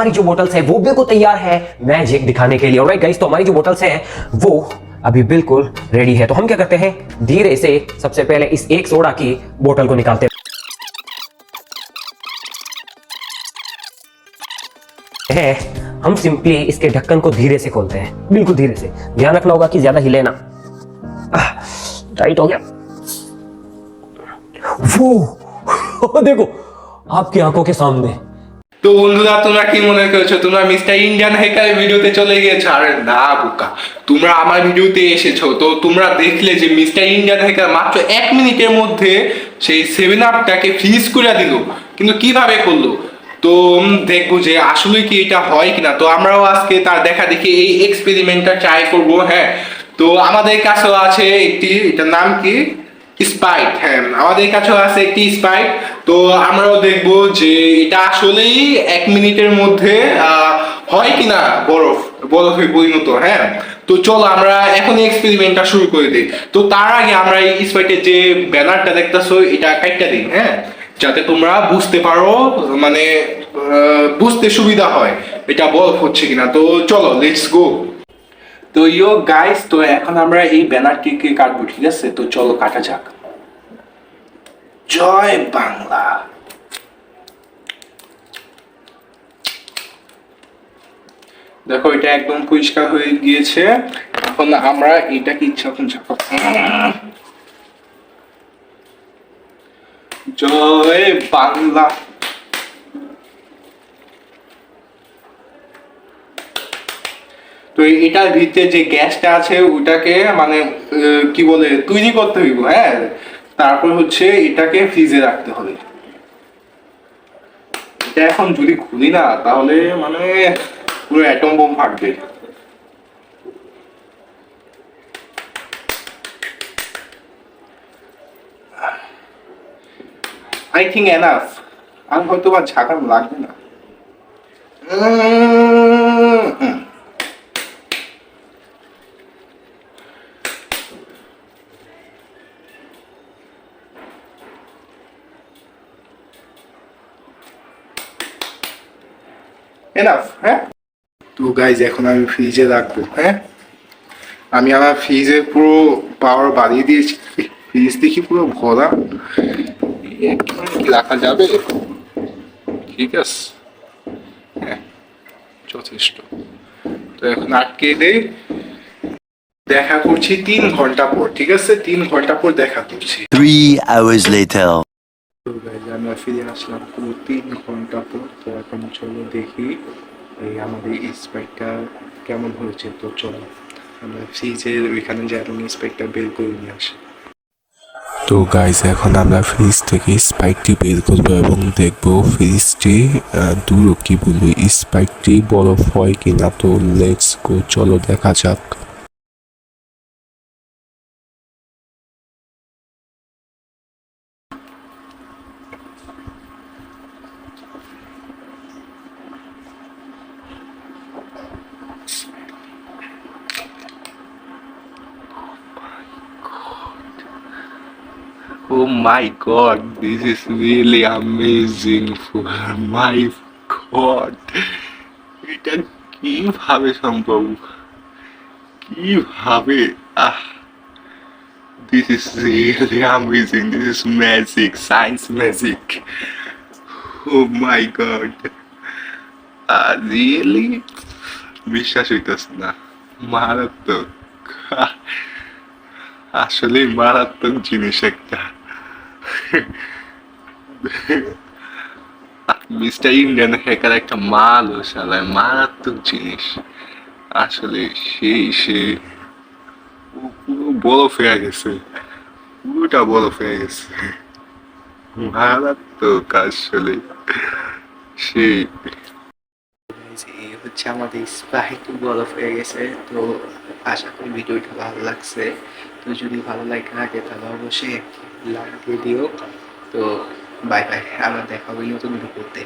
हमारी जो बोटल्स है वो बिल्कुल तैयार है मैजिक दिखाने के लिए। ऑलराइट गाइस, तो हमारी जो बोटल्स है वो अभी बिल्कुल रेडी है। तो हम क्या करते हैं, धीरे से सबसे पहले इस एक सोडा की बोतल को निकालते हैं। हम सिंपली इसके ढक्कन को धीरे से खोलते हैं, बिल्कुल धीरे से। ध्यान रखना होगा कि ज्यादा हिले ना। टाइट हो गया वो देखो आपकी आंखों के सामने। তো বন্ধুরা, তোমরা কি মনে করছো তোমরা মিস্টার ইন্ডিয়ান হ্যাকারের ভিডিওতে চলে গিয়েছো? আরে না বোকা, তোমরা আমার ভিডিওতে এসেছো। তো তোমরা দেখলে যে মিস্টার ইন্ডিয়ান হ্যাকার মাত্র 1 মিনিটের মধ্যে সেই 7 আপটাকে ফ্রিজ করে দিল। কিন্তু কিভাবে করলো? তো দেখবো যে আসলে কি এটা হয় কিনা। তো আমরাও আজকে তার দেখা দেখি এই এক্সপেরিমেন্টটা ট্রাই করবো। হ্যাঁ, তো আমাদের কাছেও আছে একটি, এটার নাম কি, স্পাইট। হ্যাঁ, আমাদের কাছেও আছে একটি স্পাইট। তো আমরাও দেখবো যে এটা আসলেই 1 মিনিটের মধ্যে হয় কিনা বরফে পরিণত। হ্যাঁ, তো চলো আমরা এখনই এক্সপেরিমেন্টটা শুরু করে দিই। তো তার আগে আমরা এই স্পাইটের যে ব্যানারটা দেখতেছো এটা কাটটা দিই, হ্যাঁ, যাতে তোমরা বুঝতে পারো, মানে বুঝতে সুবিধা হয় এটা বরফ হচ্ছে কিনা। তো চলো লেটস গো। তো ইয়ো গাইস, তো এখন আমরা এই ব্যানারটিকে কাটবো, ঠিক আছে? তো চলো কাটা যাক। জয় বাংলা। দেখো এটা একদম পরিষ্কার হয়ে গিয়েছে। এখন আমরা এটাকে ইচ্ছা মতন ঝাঁকাবো। জয় বাংলা। তো এটার ভিতরে যে গ্যাসটা আছে ওটাকে মানে কি বলে তৈরি করতে হইব। হ্যাঁ, তারপর হচ্ছে এটাকে ফ্রিজে রাখতে হবে। এটা এখন যদি খুলি না তাহলে মানে পুরো অ্যাটম বোম ফাটবে। I think enough. আর হয়তো বা ঝাঁকানো লাগবে না। এনাফ। হ্যাঁ, তো গাইজ এখন আমি ফ্রিজে রাখবো। হ্যাঁ, আমি আমার ফ্রিজে পুরো পাওয়ার বাড়িয়ে দিয়েছি। ফ্রিজ দেখি পুরো ভরা, রাখা যাবে? ঠিক আছে, হ্যাঁ যথেষ্ট। তো এখন আটকে দেই, দেখা করছি 3 ঘন্টা পর। ঠিক আছে, 3 ঘন্টা পর দেখা করছি। 3 hours later. আমরা ফিরে আসলাম পুরো 3 ঘন্টা পর। তো এখন চলো দেখি এই আমাদের স্পাইকটা কেমন হয়েছে। তো চলো আমরা ফ্রিজের ওইখানে যে এখন স্পাইকটা বের করে নিয়ে আসি। তো গাইজ এখন আমরা ফ্রিজ থেকে স্পাইকটি বের করবো এবং দেখবো ফ্রিজটি দূর কি বলবো স্পাইকটি বরফ হয় কিনা। তো লেটস গো, চলো দেখা যাক। Oh my god, this is really amazing. My god, এটা কিভাবে সম্ভব? কিভাবে? This is really amazing. This is magic, science magic. Oh my god. Really? বিশ্বাস হইতেছে না। মারাত্মক, আসলে মারাত্মক জিনিস একটা। মিস্টার ইন্ডিয়ান হ্যাকার একটা মাল, ও শালায় মারাত্মক জিনিস আসলে। সে পুরো বরফ হয়ে গেছে, পুরোটা বরফ হয়ে গেছে। মারাত্মক আসলে সেই। এই হচ্ছে আমাদের স্পাইক বরফ হয়ে গেছে। তো আশা করি ভিডিওটা ভালো লাগছে। তো যদি ভালো লাগে তাহলে অবশ্যই লাইক দিয়ে দিও। তো বাই বাই, আমরা দেখা হবে নতুন ভিডিওতে।